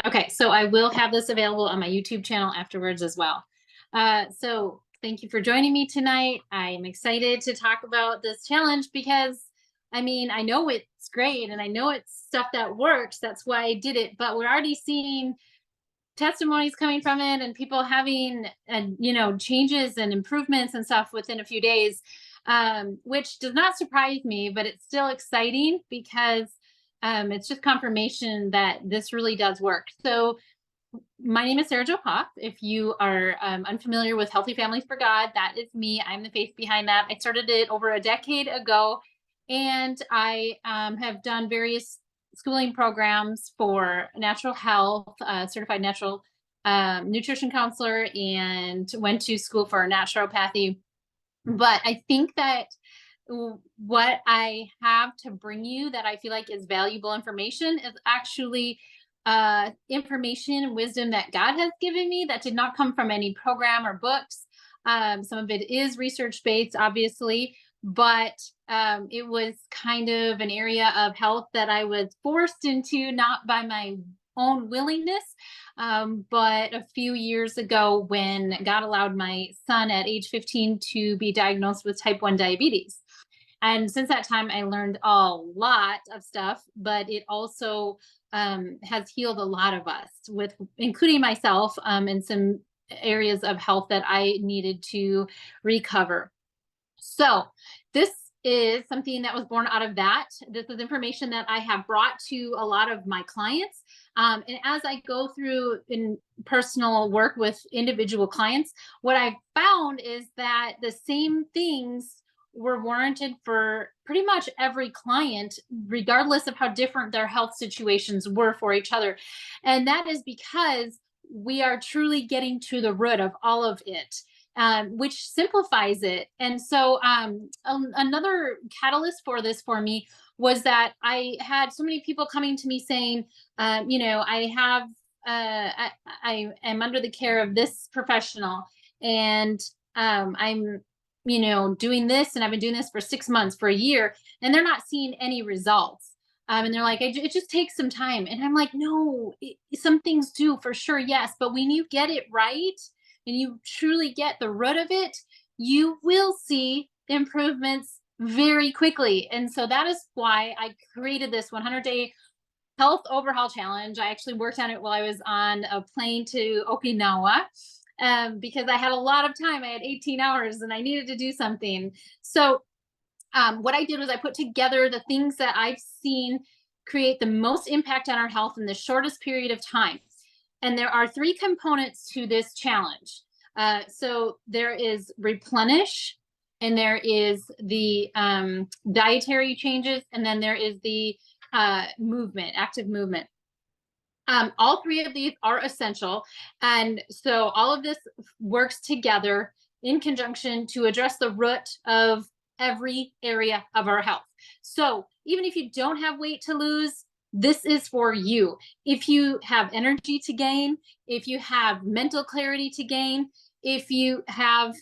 Okay, so I will have this available on my YouTube channel afterwards as well. So thank you for joining me tonight. I'm excited to talk about this challenge because I mean, I know it's great and I know it's stuff that works. That's why I did it. But we're already seeing testimonies coming from it and people having changes and improvements and stuff within a few days, which does not surprise me, but it's still exciting because it's just confirmation that this really does work. So my name is Sarah Jo Hoff. If you are unfamiliar with Healthy Families for God, that is me. I'm the face behind that. I started it over a decade ago, and I have done various schooling programs for natural health, certified natural nutrition counselor, and went to school for naturopathy. But I think that what I have to bring you that I feel like is valuable information is actually information and wisdom that God has given me that did not come from any program or books. Some of it is research based, obviously, but it was kind of an area of health that I was forced into, not by my own willingness. But a few years ago, when God allowed my son at age 15 to be diagnosed with type 1 diabetes. And since that time, I learned a lot of stuff, but it also has healed a lot of us, with including myself, in some areas of health that I needed to recover. So this is something that was born out of that. This is information that I have brought to a lot of my clients. And as I go through in personal work with individual clients, what I've found is that the same things were warranted for pretty much every client, regardless of how different their health situations were for each other. And that is because we are truly getting to the root of all of it, which simplifies it. And so another catalyst for this for me was that I had so many people coming to me saying, I have, I am under the care of this professional, and I'm, doing this, and I've been doing this for 6 months, for a year, and they're not seeing any results. And they're like, it just takes some time. And I'm like, no, some things do for sure. Yes. But when you get it right, and you truly get the root of it, you will see improvements very quickly. And so that is why I created this 100-day health overhaul challenge. I actually worked on it while I was on a plane to Okinawa, because I had a lot of time. I had 18 hours and I needed to do something. So what I did was I put together the things that I've seen create the most impact on our health in the shortest period of time. And there are 3 components to this challenge. So there is replenish, and there is the dietary changes, and then there is the movement, active movement. All 3 of these are essential. And so all of this works together in conjunction to address the root of every area of our health. So even if you don't have weight to lose, this is for you. If you have energy to gain, if you have mental clarity to gain, if you have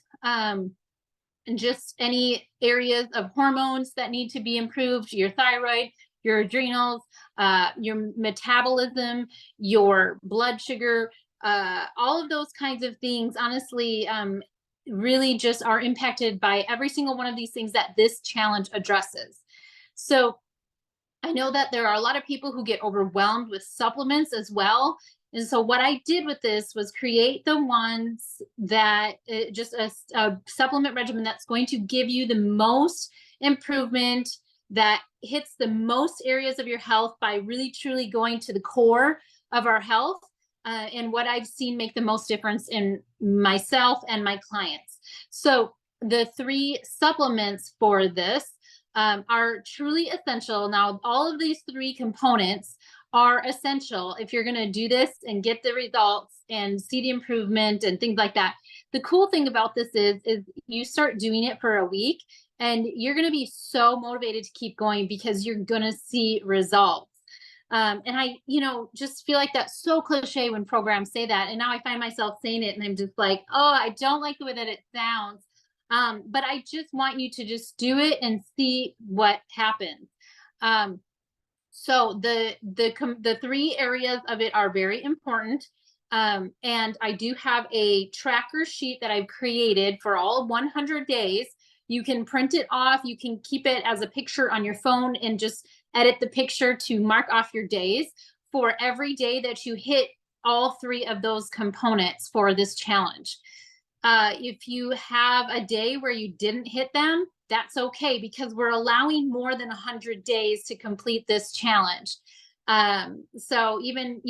just any areas of hormones that need to be improved, your thyroid, your adrenals, your metabolism, your blood sugar, all of those kinds of things, honestly, really just are impacted by every single one of these things that this challenge addresses. So I know that there are a lot of people who get overwhelmed with supplements as well. And so what I did with this was create the ones that just a supplement regimen that's going to give you the most improvement, that hits the most areas of your health by really truly going to the core of our health, and what I've seen make the most difference in myself and my clients. So the 3 supplements for this are truly essential. Now, all of these 3 components are essential if you're going to do this and get the results and see the improvement and things like that. The cool thing about this is you start doing it for a week and you're going to be so motivated to keep going because you're going to see results. And I, just feel like that's so cliche when programs say that. And now I find myself saying it and I'm just like, oh, I don't like the way that it sounds. But I just want you to just do it and see what happens. So the three areas of it are very important. And I do have a tracker sheet that I've created for all 100 days. You can print it off. You can keep it as a picture on your phone and just edit the picture to mark off your days for every day that you hit all three of those components for this challenge. If you have a day where you didn't hit them, that's okay, because we're allowing more than 100 days to complete this challenge. So even,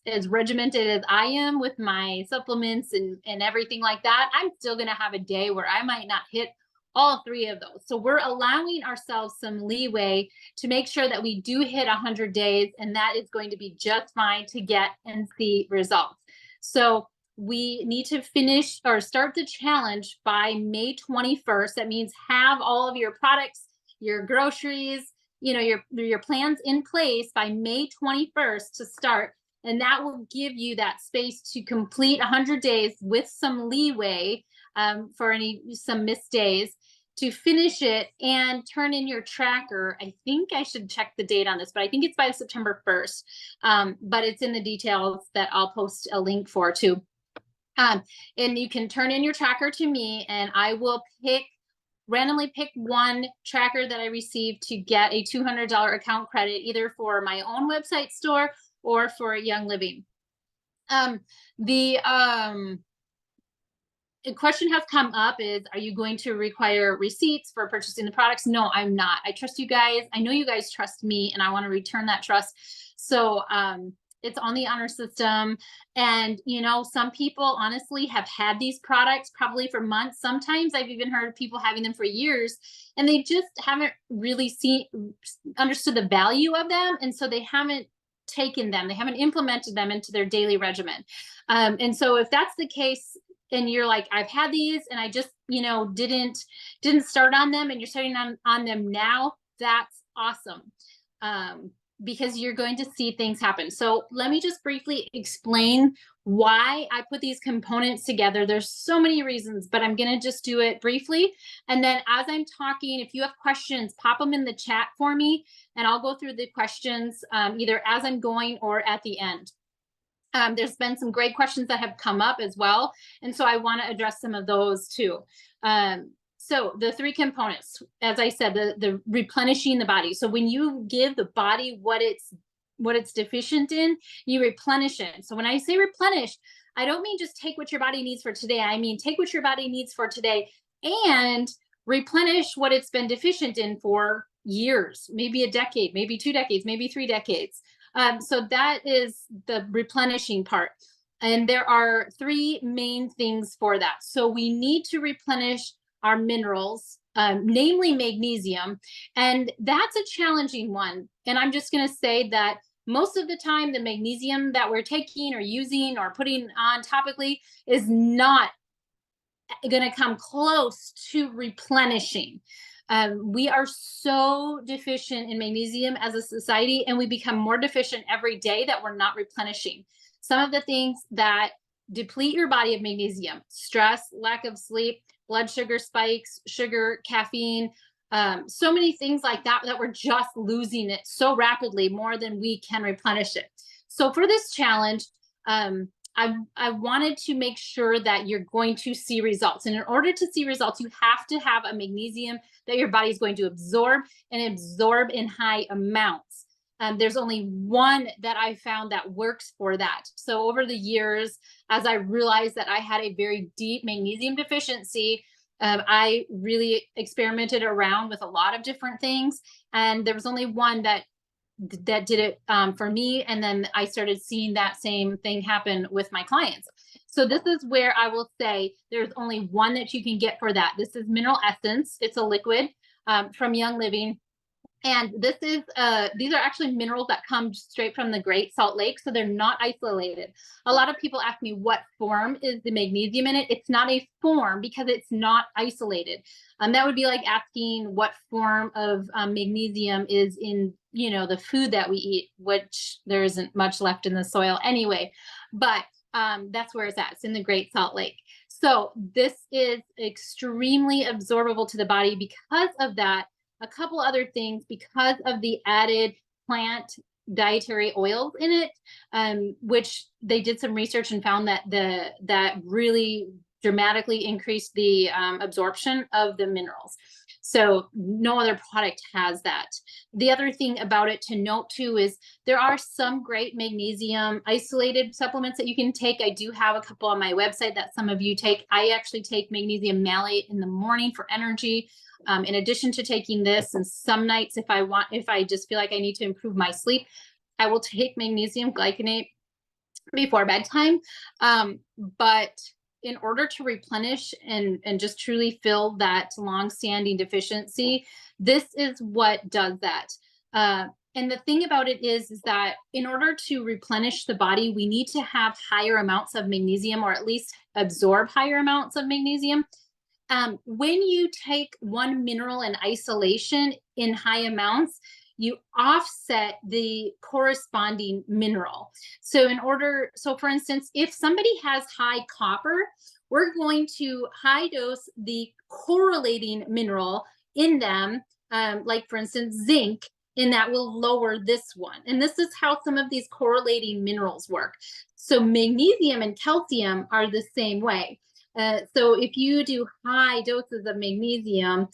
as regimented as I am with my supplements and everything like that, I'm still going to have a day where I might not hit all three of those. So we're allowing ourselves some leeway to make sure that we do hit 100 days, and that is going to be just fine to get and see results. So we need to finish or start the challenge by May 21st. That means have all of your products, your groceries, your plans in place by May 21st to start. And that will give you that space to complete 100 days with some leeway for some missed days, to finish it and turn in your tracker. I think I should check the date on this, but I think it's by September 1st. But it's in the details that I'll post a link for too. And you can turn in your tracker to me, and I will randomly pick one tracker that I received to get a $200 account credit, either for my own website store or for Young Living. The question has come up is, are you going to require receipts for purchasing the products? No, I'm not. I trust you guys. I know you guys trust me, and I want to return that trust. So it's on the honor system. And, some people honestly have had these products probably for months. Sometimes I've even heard of people having them for years, and they just haven't really understood the value of them. And so they haven't taken them. They haven't implemented them into their daily regimen. And so if that's the case, and you're like, I've had these and I just, didn't start on them, and you're starting on them now, that's awesome. Because you're going to see things happen. So let me just briefly explain why I put these components together. There's so many reasons, but I'm going to just do it briefly. And then as I'm talking, if you have questions, pop them in the chat for me, and I'll go through the questions either as I'm going or at the end. There's been some great questions that have come up as well, and so I want to address some of those too. So the three components, as I said, the replenishing the body. So when you give the body what it's deficient in, you replenish it. So when I say replenish, I don't mean just take what your body needs for today. I mean take what your body needs for today and replenish what it's been deficient in for years, maybe a decade, maybe 2 decades, maybe 3 decades. So that is the replenishing part. And there are 3 main things for that. So we need to replenish our minerals, namely magnesium. And that's a challenging one. And I'm just going to say that most of the time, the magnesium that we're taking or using or putting on topically is not going to come close to replenishing. We are so deficient in magnesium as a society, and we become more deficient every day that we're not replenishing. Some of the things that deplete your body of magnesium: stress, lack of sleep, blood sugar spikes, sugar, caffeine, so many things like that we're just losing it so rapidly, more than we can replenish it. So for this challenge, I wanted to make sure that you're going to see results. And in order to see results, you have to have a magnesium that your body is going to absorb, and absorb in high amounts. There's only one that I found that works for that. So over the years, as I realized that I had a very deep magnesium deficiency, I really experimented around with a lot of different things. And there was only one that did it for me. And then I started seeing that same thing happen with my clients. So this is where I will say there's only one that you can get for that. This is Mineral Essence. It's a liquid from Young Living. And this is these are actually minerals that come straight from the Great Salt Lake, so they're not isolated. A lot of people ask me what form is the magnesium in it. It's not a form because it's not isolated. That would be like asking what form of magnesium is in the food that we eat, which there isn't much left in the soil anyway. But that's where it's at. It's in the Great Salt Lake. So this is extremely absorbable to the body because of that. A couple other things, because of the added plant dietary oils in it, which they did some research and found that that really dramatically increased the absorption of the minerals. So no other product has that. The other thing about it to note too is there are some great magnesium isolated supplements that you can take. I do have a couple on my website that some of you take. I actually take magnesium malate in the morning for energy. In addition to taking this, and some nights if I just feel like I need to improve my sleep, I will take magnesium glycinate before bedtime. But in order to replenish and just truly fill that long-standing deficiency, this is what does that. And the thing about it is that in order to replenish the body, we need to have higher amounts of magnesium, or at least absorb higher amounts of magnesium. When you take one mineral in isolation in high amounts, you offset the corresponding mineral. So for instance, if somebody has high copper, we're going to high dose the correlating mineral in them, like for instance, zinc, and that will lower this one. And this is how some of these correlating minerals work. So magnesium and calcium are the same way. So if you do high doses of magnesium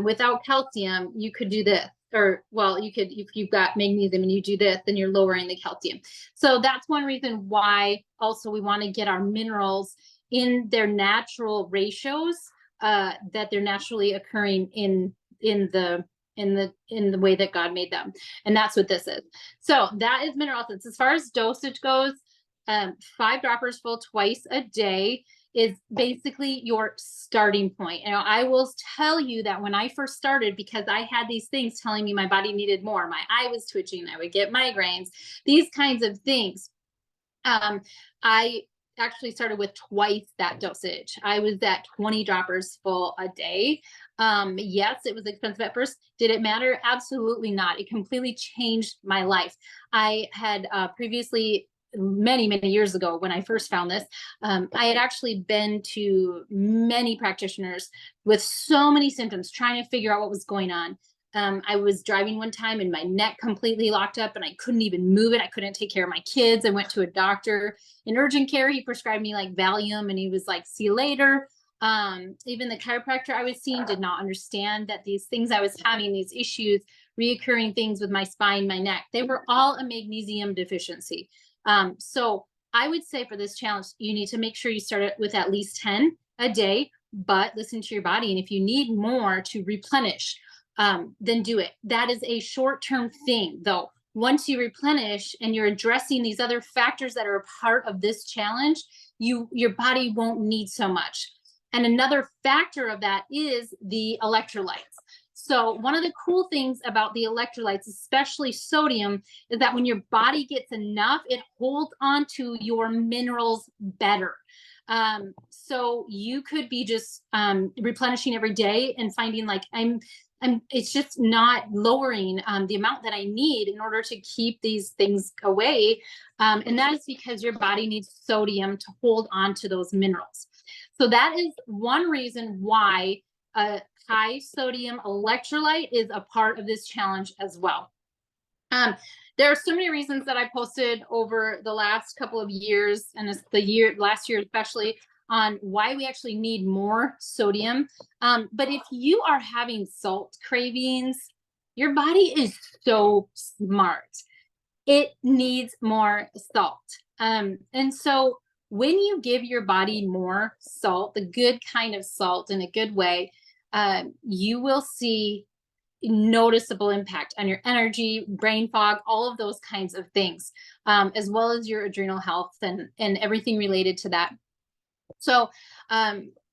without calcium, you could do this. Or, well, you could, if you've got magnesium and you do this, then you're lowering the calcium. So that's one reason why also we want to get our minerals in their natural ratios, that they're naturally occurring in the way that God made them. And that's what this is. So that is mineral essence. As far as dosage goes, 5 droppers full twice a day is basically your starting point. And I will tell you that when I first started, because I had these things telling me my body needed more, my eye was twitching, I would get migraines, these kinds of things. I actually started with twice that dosage. I was at 20 droppers full a day. Yes, it was expensive at first. Did it matter? Absolutely not. It completely changed my life. I had previously, many years ago when I first found this, I had actually been to many practitioners with so many symptoms trying to figure out what was going on. I was driving one time and my neck completely locked up and I couldn't even move it. I couldn't take care of my kids. I went to a doctor in urgent care. He prescribed me like Valium and he was like, see you later. Even the chiropractor I was seeing did not understand that these things I was having, these issues, reoccurring things with my spine, my neck, they were all a magnesium deficiency. So I would say for this challenge, you need to make sure you start it with at least 10 a day, but listen to your body. And if you need more to replenish, then do it. That is a short-term thing though. Once you replenish and you're addressing these other factors that are a part of this challenge, your body won't need so much. And another factor of that is the electrolytes. So one of the cool things about the electrolytes, especially sodium, is that when your body gets enough, it holds on to your minerals better. So you could be just replenishing every day and finding like it's just not lowering the amount that I need in order to keep these things away. And that is because your body needs sodium to hold on to those minerals. So that is one reason why high sodium electrolyte is a part of this challenge as well. There are so many reasons that I posted over the last couple of years, and it's last year especially, on why we actually need more sodium. But if you are having salt cravings, your body is so smart. It needs more salt. And so when you give your body more salt, the good kind of salt in a good way, you will see noticeable impact on your energy, brain fog, all of those kinds of things, as well as your adrenal health and everything related to that. So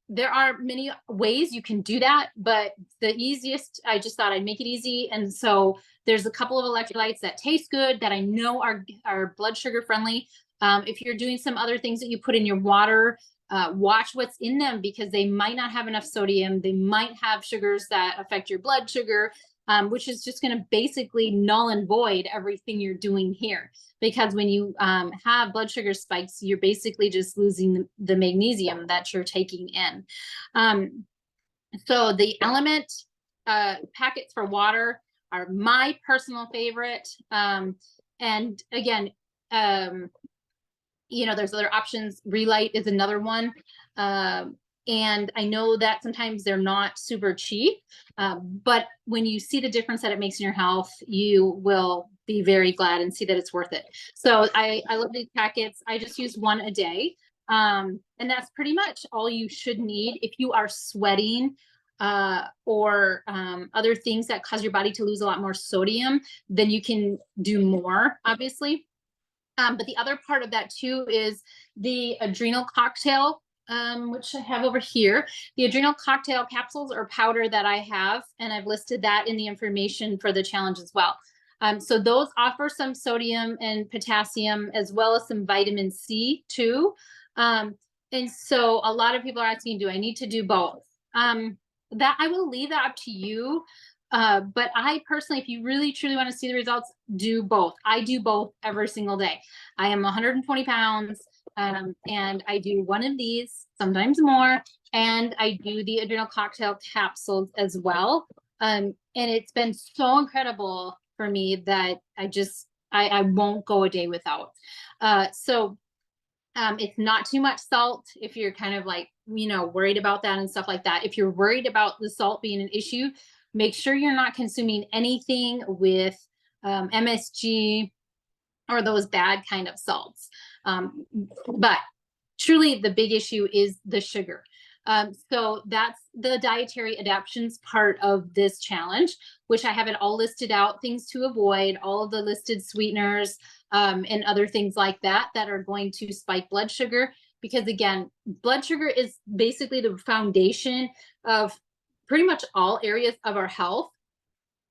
there are many ways you can do that, but the easiest, I just thought I'd make it easy. And so there's a couple of electrolytes that taste good that I know are blood sugar friendly. If you're doing some other things that you put in your water, watch what's in them because they might not have enough sodium. They might have sugars that affect your blood sugar, which is just going to basically null and void everything you're doing here. Because when you have blood sugar spikes, you're basically just losing the magnesium that you're taking in. So the element packets for water are my personal favorite. And again, there's other options. Relight is another one. And I know that sometimes they're not super cheap, but when you see the difference that it makes in your health, you will be very glad and see that it's worth it. So I love these packets. I just use one a day. And that's pretty much all you should need. If you are sweating or other things that cause your body to lose a lot more sodium, then you can do more, obviously. But the other part of that too is the adrenal cocktail, which I have over here. The adrenal cocktail capsules or powder that I have, and I've listed that in the information for the challenge as well. So those offer some sodium and potassium as well as some vitamin C too. And so a lot of people are asking, do I need to do both? That I will leave that up to you. But I personally, if you really truly want to see the results, do both. I do both every single day. I am 120 pounds, and I do one of these, sometimes more, and I do the adrenal cocktail capsules as well. And it's been so incredible for me that I won't go a day without. So it's not too much salt if you're kind of like, worried about that and stuff like that. If you're worried about the salt being an issue, make sure you're not consuming anything with MSG or those bad kind of salts. But truly the big issue is the sugar. So that's the dietary adaptions part of this challenge, which I have it all listed out, things to avoid, all of the listed sweeteners and other things like that are going to spike blood sugar. Because again, blood sugar is basically the foundation of pretty much all areas of our health.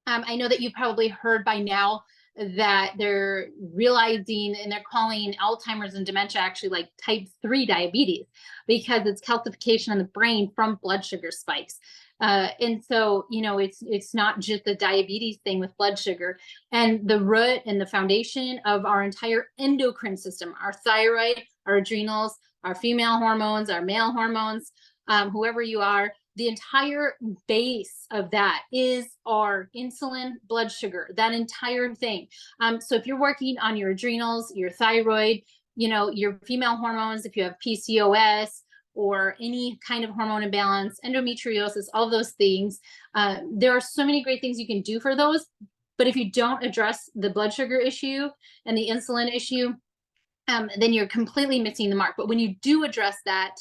I know that you've probably heard by now that they're realizing and they're calling Alzheimer's and dementia actually like type 3 diabetes because it's calcification in the brain from blood sugar spikes. And so, it's not just the diabetes thing with blood sugar, and the root and the foundation of our entire endocrine system, our thyroid, our adrenals, our female hormones, our male hormones, whoever you are, the entire base of that is our insulin, blood sugar, that entire thing. So if you're working on your adrenals, your thyroid, your female hormones, if you have PCOS or any kind of hormone imbalance, endometriosis, all those things, there are so many great things you can do for those. But if you don't address the blood sugar issue and the insulin issue, then you're completely missing the mark. But when you do address that,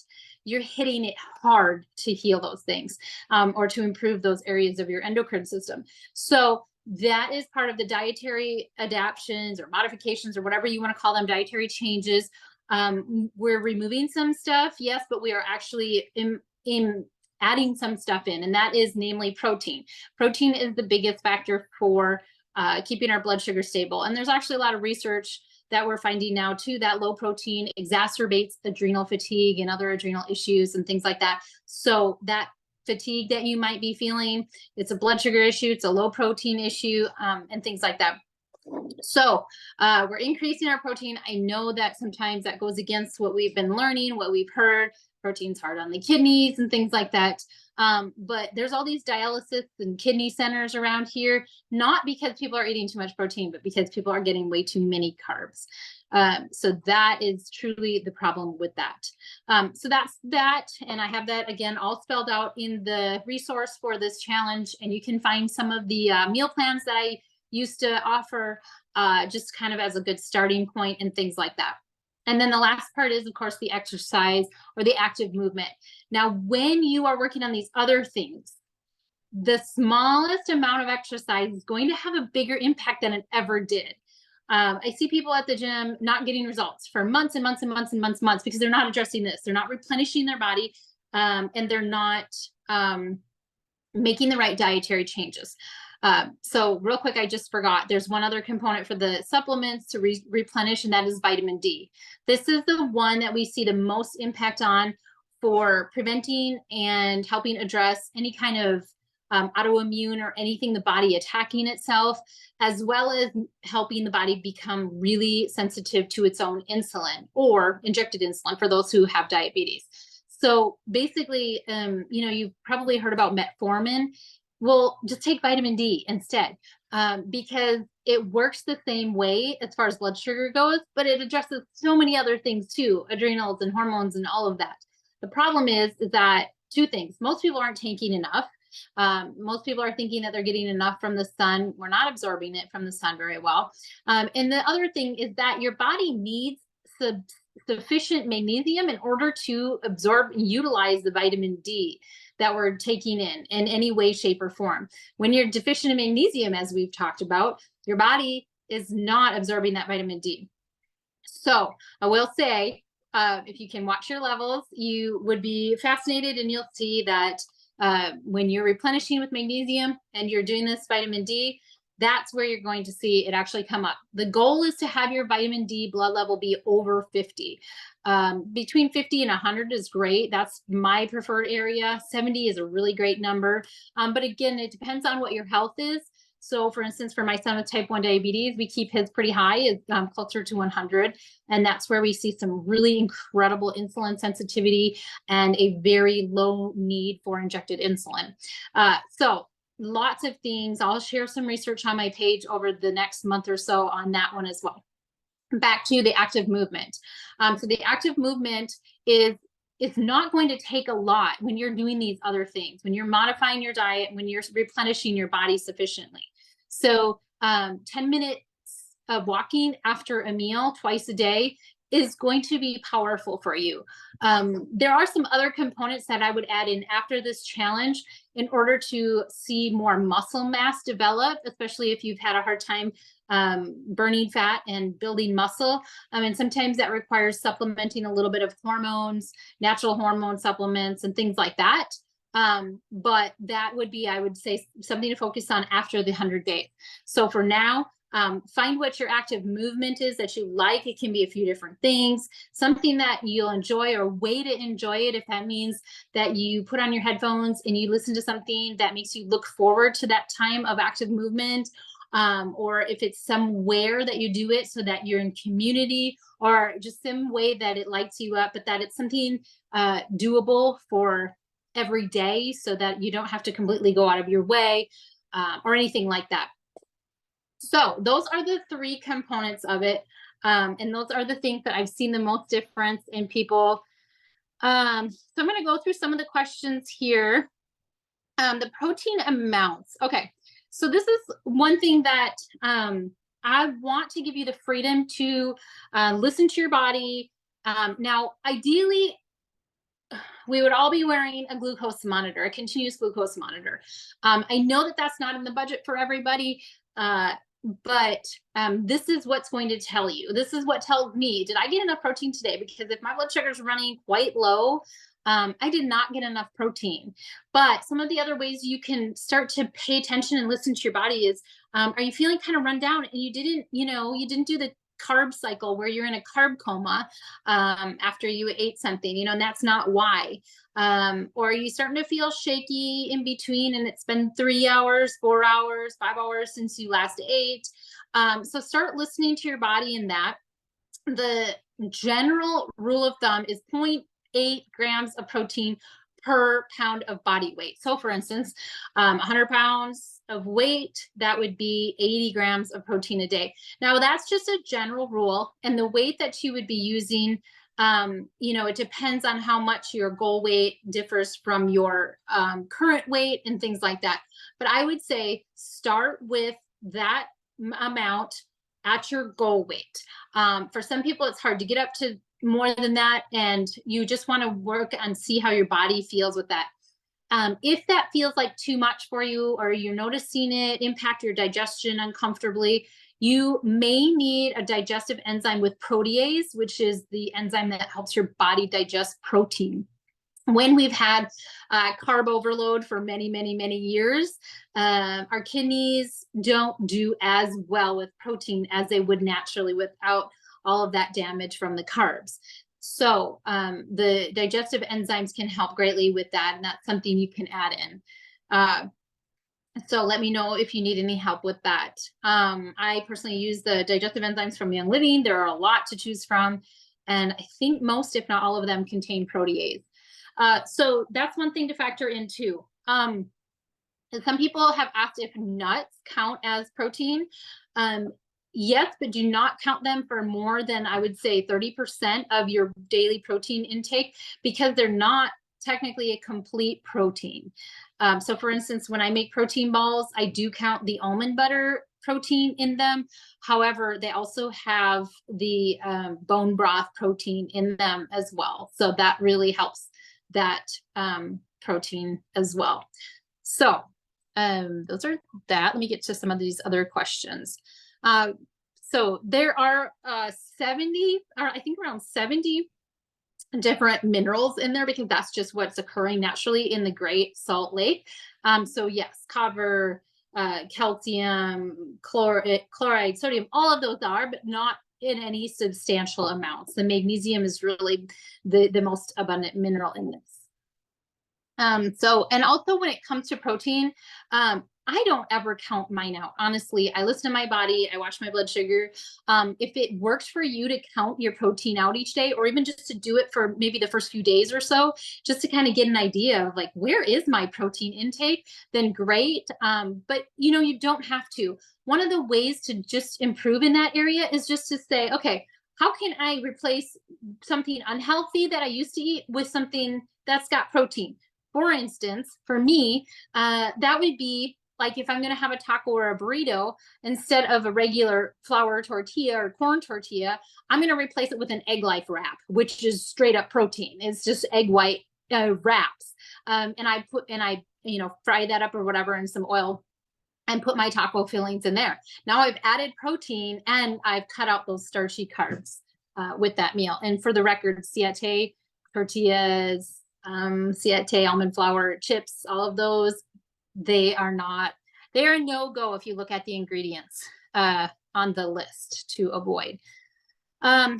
you're hitting it hard to heal those things or to improve those areas of your endocrine system. So that is part of the dietary adaptations or modifications or whatever you want to call them, dietary changes. We're removing some stuff, yes, but we are actually in adding some stuff in, and that is namely protein. Protein is the biggest factor for keeping our blood sugar stable. And there's actually a lot of research that we're finding now too, that low protein exacerbates adrenal fatigue and other adrenal issues and things like that. So that fatigue that you might be feeling, it's a blood sugar issue, it's a low protein issue, and things like that. So we're increasing our protein. I know that sometimes that goes against what we've been learning, what we've heard. Protein's hard on the kidneys and things like that. But there's all these dialysis and kidney centers around here, not because people are eating too much protein, but because people are getting way too many carbs. So that is truly the problem with that. So that's that. And I have that again, all spelled out in the resource for this challenge. And you can find some of the meal plans that I used to offer just kind of as a good starting point and things like that. And then the last part is, of course, the exercise or the active movement. Now, when you are working on these other things, the smallest amount of exercise is going to have a bigger impact than it ever did. I see people at the gym not getting results for months and months and months and months and months because they're not addressing this. They're not replenishing their body, and they're not making the right dietary changes. So real quick, I just forgot, there's one other component for the supplements to replenish, and that is vitamin D. This is the one that we see the most impact on for preventing and helping address any kind of autoimmune or anything the body attacking itself, as well as helping the body become really sensitive to its own insulin or injected insulin for those who have diabetes. So basically, you've probably heard about metformin. well, just take vitamin D instead, because it works the same way as far as blood sugar goes, but it addresses so many other things too, adrenals and hormones and all of that. The problem is that two things. Most people aren't taking enough. Most people are thinking that they're getting enough from the sun. We're not absorbing it from the sun very well. And the other thing is that your body needs sufficient magnesium in order to absorb and utilize the vitamin D that we're taking in any way, shape, or form. When you're deficient in magnesium, as we've talked about, your body is not absorbing that vitamin D. So I will say, if you can watch your levels, you would be fascinated, and you'll see that when you're replenishing with magnesium and you're doing this vitamin D, that's where you're going to see it actually come up. The goal is to have your vitamin D blood level be over 50. Between 50 and 100 is great. That's my preferred area. 70 is a really great number. But again, it depends on what your health is. So for instance, for my son with type 1 diabetes, we keep his pretty high, closer to 100. And that's where we see some really incredible insulin sensitivity and a very low need for injected insulin. So lots of things. I'll share some research on my page over the next month or so on that one as well. Back to the active movement. So the active movement is, it's not going to take a lot when you're doing these other things, when you're modifying your diet, when you're replenishing your body sufficiently. So 10 minutes of walking after a meal twice a day is going to be powerful for you. There are some other components that I would add in after this challenge in order to see more muscle mass develop, especially if you've had a hard time burning fat and building muscle. And sometimes that requires supplementing a little bit of hormones, natural hormone supplements, and things like that. But that would be, I would say, something to focus on after the 100 days. So for now, find what your active movement is that you like. It can be a few different things, something that you'll enjoy, or way to enjoy it. If that means that you put on your headphones and you listen to something that makes you look forward to that time of active movement, or if it's somewhere that you do it so that you're in community, or just some way that it lights you up, but that it's something doable for every day so that you don't have to completely go out of your way, or anything like that. So those are the three components of it. And those are the things that I've seen the most difference in people. So I'm going to go through some of the questions here. The protein amounts. Okay. So this is one thing that I want to give you the freedom to listen to your body. Now, ideally, we would all be wearing a glucose monitor, a continuous glucose monitor. I know that that's not in the budget for everybody, but this is what's going to tell you. This is what tells me, did I get enough protein today? Because if my blood sugar is running quite low, I did not get enough protein. But some of the other ways you can start to pay attention and listen to your body is, are you feeling kind of run down and you didn't do the carb cycle where you're in a carb coma after you ate something, and that's not why. Or are you starting to feel shaky in between and it's been 3 hours, 4 hours, 5 hours since you last ate? So start listening to your body in that. The general rule of thumb is 0.8 grams of protein per pound of body weight. So for instance, 100 pounds of weight, that would be 80 grams of protein a day. Now that's just a general rule, and the weight that you would be using, it depends on how much your goal weight differs from your current weight and things like that. But I would say start with that amount at your goal weight. For some people, it's hard to get up to more than that, and you just want to work and see how your body feels with that. If that feels like too much for you, or you're noticing it impact your digestion uncomfortably, you may need a digestive enzyme with protease, which is the enzyme that helps your body digest protein. When we've had carb overload for many, many, many years, our kidneys don't do as well with protein as they would naturally without all of that damage from the carbs. So the digestive enzymes can help greatly with that, and that's something you can add in. So let me know if you need any help with that. I personally use the digestive enzymes from Young Living. There are a lot to choose from, and I think most, if not all of them, contain protease. So that's one thing to factor in too. And some people have asked if nuts count as protein. Yes, but do not count them for more than, I would say, 30% of your daily protein intake, because they're not technically a complete protein. So for instance, when I make protein balls, I do count the almond butter protein in them. However, they also have the bone broth protein in them as well. So that really helps that protein as well. So those are that. Let me get to some of these other questions. So there are 70, or I think around 70 different minerals in there, because that's just what's occurring naturally in the Great Salt Lake. So yes, copper, calcium, chloride, sodium, all of those are, but not in any substantial amounts. The magnesium is really the most abundant mineral in this. So, and also when it comes to protein, I don't ever count mine out. Honestly, I listen to my body, I watch my blood sugar. If it works for you to count your protein out each day, or even just to do it for maybe the first few days or so, just to kind of get an idea of like, where is my protein intake, then great. But you don't have to. One of the ways to just improve in that area is just to say, okay, how can I replace something unhealthy that I used to eat with something that's got protein? For instance, for me, that would be like if I'm going to have a taco or a burrito, instead of a regular flour tortilla or corn tortilla, I'm going to replace it with an egg life wrap, which is straight up protein. It's just egg white wraps. And I fry that up or whatever in some oil and put my taco fillings in there. Now I've added protein and I've cut out those starchy carbs with that meal. And for the record, siete tortillas, siete almond flour chips, all of those, they are a no-go if you look at the ingredients on the list to avoid.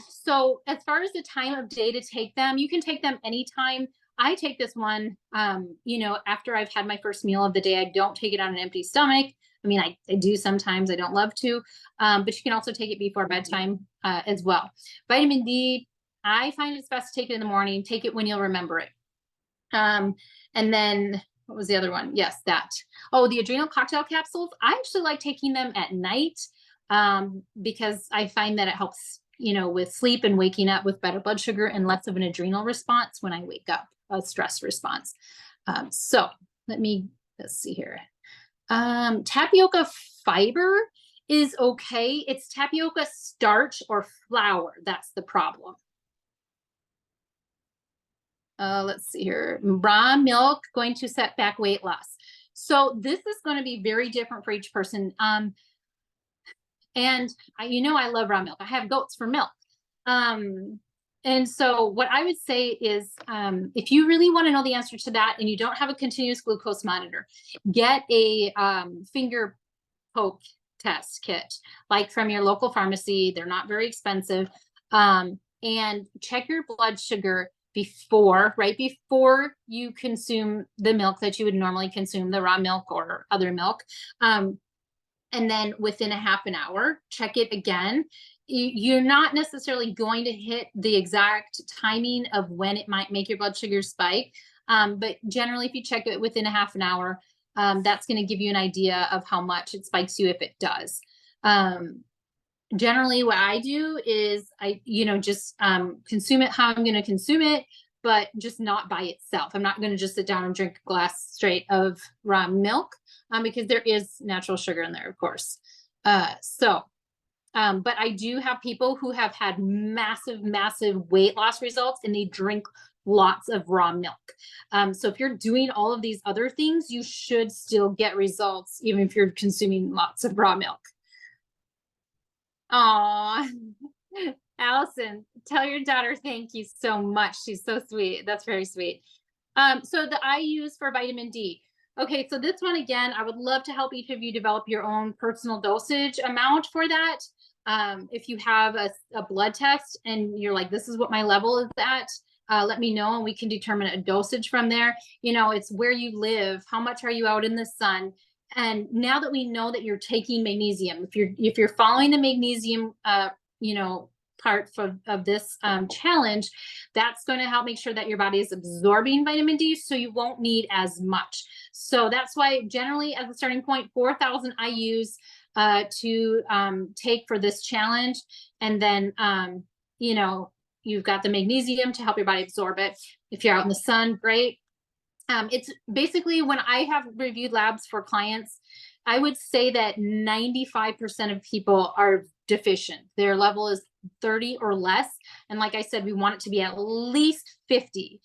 So as far as the time of day to take them, you can take them anytime. I take this one, after I've had my first meal of the day. I don't take it on an empty stomach. I mean, I do sometimes, I don't love to, but you can also take it before bedtime as well. Vitamin D, I find it's best to take it in the morning. Take it when you'll remember it. And then what was the other one? Yes, that. Oh, the adrenal cocktail capsules. I actually like taking them at night because I find that it helps, with sleep and waking up with better blood sugar and less of an adrenal response when I wake up, a stress response. So let's see here. Tapioca fiber is okay. It's tapioca starch or flour. That's the problem. Let's see here. Raw milk going to set back weight loss. So this is going to be very different for each person. And I love raw milk. I have goats for milk. And so what I would say is, if you really want to know the answer to that and you don't have a continuous glucose monitor, get a finger poke test kit, like from your local pharmacy. They're not very expensive. And check your blood sugar right before you consume the milk that you would normally consume, the raw milk or other milk. And then within a half an hour, check it again. You're not necessarily going to hit the exact timing of when it might make your blood sugar spike. But generally, if you check it within a half an hour, that's going to give you an idea of how much it spikes you if it does. Generally what I do is just consume it how I'm going to consume it, but just not by itself. I'm not going to just sit down and drink a glass straight of raw milk because there is natural sugar in there, of course. But I do have people who have had massive weight loss results and they drink lots of raw milk. So if you're doing all of these other things, you should still get results even if you're consuming lots of raw milk. Aw, Allison, tell your daughter thank you so much. She's so sweet. That's very sweet. So the I use for vitamin D. Okay, so this one again, I would love to help each of you develop your own personal dosage amount for that. If you have a blood test and you're like, this is what my level is at, let me know and we can determine a dosage from there. It's where you live, how much are you out in the sun. And now that we know that you're taking magnesium, if you're following the magnesium, part of this challenge, that's going to help make sure that your body is absorbing vitamin D, so you won't need as much. So that's why generally as a starting point, 4,000 I use to take for this challenge. And then, you know, you've got the magnesium to help your body absorb it. If you're out in the sun, great. It's basically, when I have reviewed labs for clients, I would say that 95% of people are deficient. Their level is 30 or less. And like I said, we want it to be at least 50.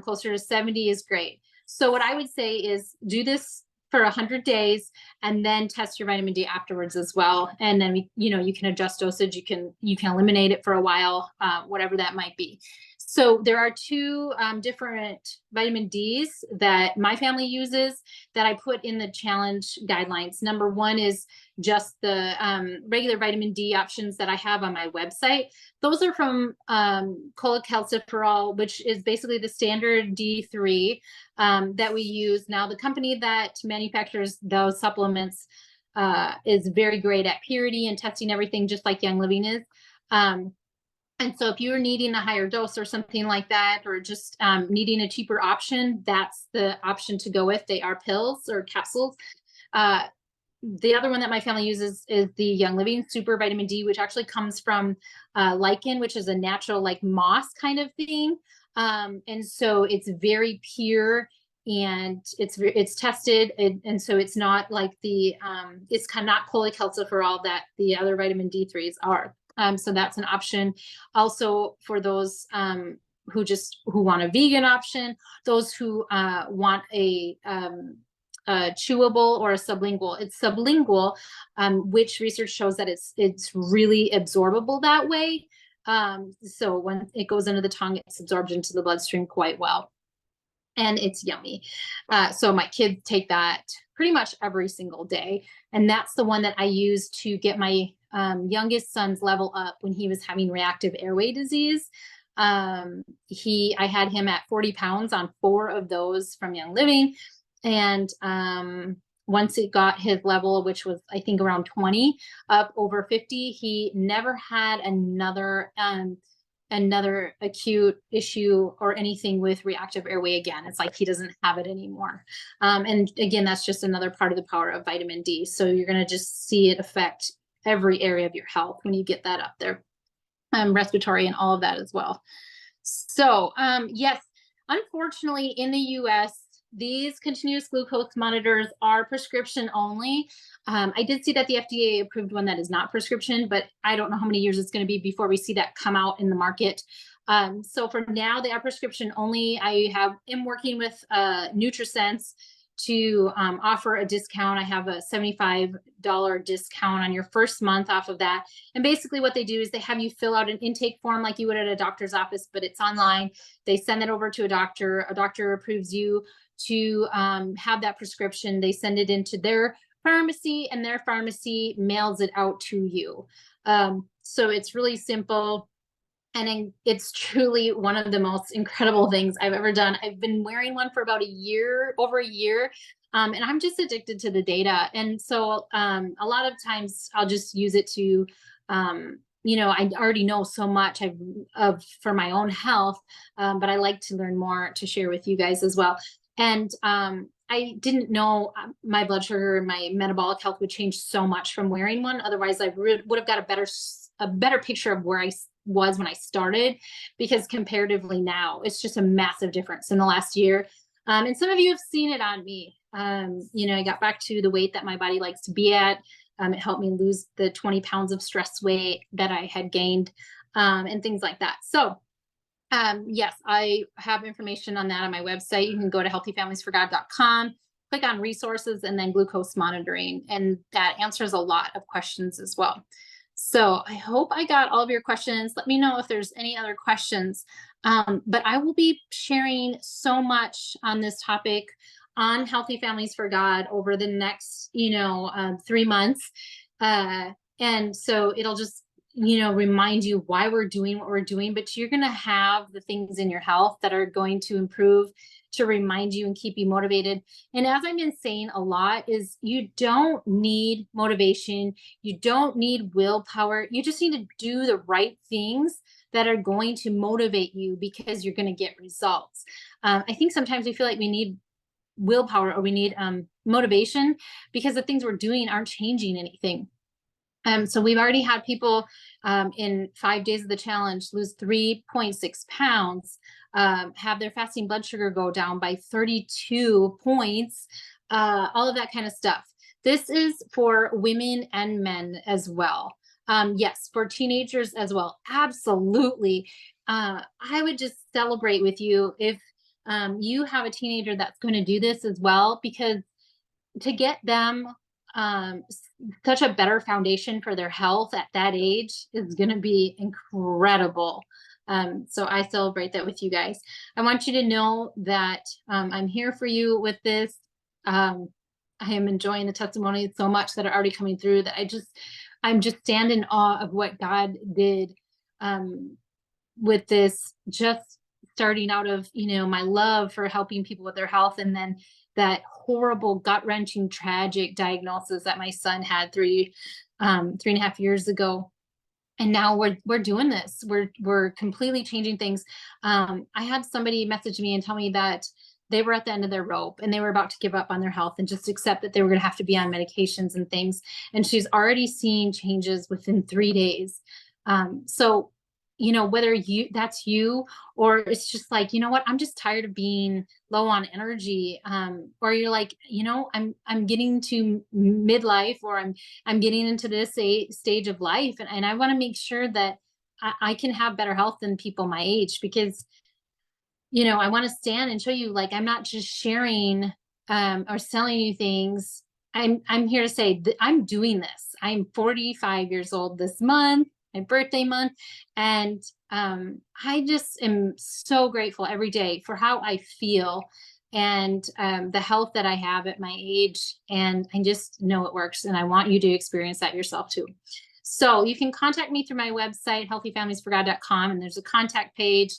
Closer to 70 is great. So what I would say is do this for 100 days and then test your vitamin D afterwards as well. And then, you can adjust dosage. You can eliminate it for a while, whatever that might be. So there are two different vitamin Ds that my family uses that I put in the challenge guidelines. Number one is just the regular vitamin D options that I have on my website. Those are from cholecalciferol, which is basically the standard D3 that we use. Now, the company that manufactures those supplements is very great at purity and testing everything, just like Young Living is. And so if you're needing a higher dose or something like that, or just needing a cheaper option, that's the option to go with. They are pills or capsules. The other one that my family uses is the Young Living Super Vitamin D, which actually comes from lichen, which is a natural like moss kind of thing. And so it's very pure and it's tested. And so it's not like it's kind of not cholecalciferol that the other vitamin D3s are. So that's an option. Also for those who want a vegan option, those who want a chewable or a sublingual. It's sublingual, which research shows that it's really absorbable that way. So when it goes into the tongue, it's absorbed into the bloodstream quite well. And it's yummy. So my kids take that pretty much every single day. And that's the one that I use to get my youngest son's level up when he was having reactive airway disease. I had him at 40 pounds on 4 of those from Young Living. And once it got his level, which was, I think, around 20, up over 50, he never had another acute issue or anything with reactive airway again. It's like he doesn't have it anymore. And again, that's just another part of the power of vitamin D. So you're going to just see it affect every area of your health when you get that up there, respiratory and all of that as well. So yes, unfortunately in the US, these continuous glucose monitors are prescription only. I did see that the FDA approved one that is not prescription, but I don't know how many years it's going to be before we see that come out in the market. So for now, they are prescription only. I am working with NutriSense to offer a discount. I have a $75 discount on your first month off of that. And basically what they do is they have you fill out an intake form like you would at a doctor's office, but it's online. They send it over to a doctor. A doctor approves you to have that prescription. They send it into their pharmacy and their pharmacy mails it out to you. So it's really simple. And it's truly one of the most incredible things I've ever done. I've been wearing one for about over a year. And I'm just addicted to the data. And so a lot of times I'll just use it to, I already know so much for my own health, but I like to learn more to share with you guys as well. And I didn't know my blood sugar and my metabolic health would change so much from wearing one. Otherwise, I would have got a better picture of where I was when I started, because comparatively now, it's just a massive difference in the last year. And some of you have seen it on me. I got back to the weight that my body likes to be at. It helped me lose the 20 pounds of stress weight that I had gained, and things like that. So yes, I have information on that on my website. You can go to healthyfamiliesforgod.com, click on resources, and then glucose monitoring. And that answers a lot of questions as well. So I hope I got all of your questions. Let me know if there's any other questions. But I will be sharing so much on this topic on Healthy Families for God over the next, 3 months. And so it'll just remind you why we're doing what we're doing, but you're going to have the things in your health that are going to improve to remind you and keep you motivated. And as I've been saying a lot, is you don't need motivation. You don't need willpower. You just need to do the right things that are going to motivate you because you're going to get results. I think sometimes we feel like we need willpower or we need motivation because the things we're doing aren't changing anything. So we've already had people in 5 days of the challenge lose 3.6 pounds, have their fasting blood sugar go down by 32 points, all of that kind of stuff. This is for women and men as well. Yes, for teenagers as well. Absolutely. I would just celebrate with you if you have a teenager that's going to do this as well, because to get them such a better foundation for their health at that age is going to be incredible. So I celebrate that with you guys. I want you to know that I'm here for you with this. I am enjoying the testimonies so much that are already coming through that I'm just stand in awe of what God did with this, just starting out of, my love for helping people with their health, and then that horrible gut-wrenching tragic diagnosis that my son had 3.5 years ago. And now we're doing this. We're completely changing things. I had somebody message me and tell me that they were at the end of their rope and they were about to give up on their health and just accept that they were going to have to be on medications and things. And she's already seeing changes within 3 days. So whether that's you, or it's just like, what, I'm just tired of being low on energy. Or you're like, I'm getting to midlife, or I'm getting into this stage of life. And I want to make sure that I can have better health than people my age, because, I want to stand and show you, like, I'm not just sharing, or selling you things. I'm here to say that I'm doing this. I'm 45 years old this month, my birthday month. And I just am so grateful every day for how I feel and the health that I have at my age. And I just know it works. And I want you to experience that yourself too. So you can contact me through my website, healthyfamiliesforgod.com, and there's a contact page.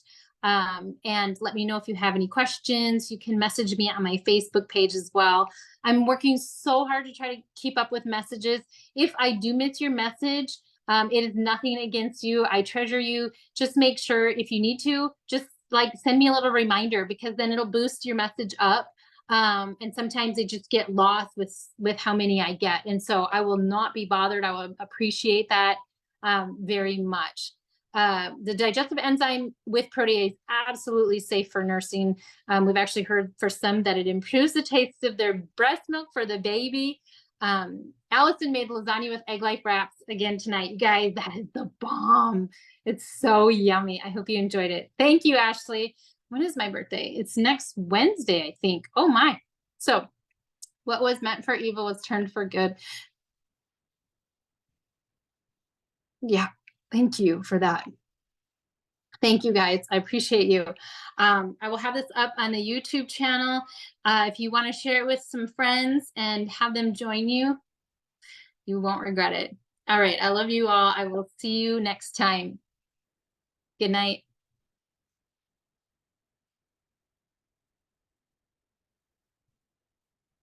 And let me know if you have any questions. You can message me on my Facebook page as well. I'm working so hard to try to keep up with messages. If I do miss your message, it is nothing against you. I treasure you. Just make sure, if you need to, just like send me a little reminder, because then it'll boost your message up. And sometimes they just get lost with how many I get. And so I will not be bothered. I will appreciate that very much. The digestive enzyme with protease, absolutely safe for nursing. We've actually heard for some that it improves the taste of their breast milk for the baby. Allison made lasagna with egg life wraps again tonight. You guys, that is the bomb. It's so yummy. I hope you enjoyed it. Thank you, Ashley. When is my birthday? It's next Wednesday, I think. Oh my. So what was meant for evil was turned for good. Yeah. Thank you for that. Thank you, guys. I appreciate you. I will have this up on the YouTube channel. If you want to share it with some friends and have them join you, you won't regret it. All right. I love you all. I will see you next time. Good night.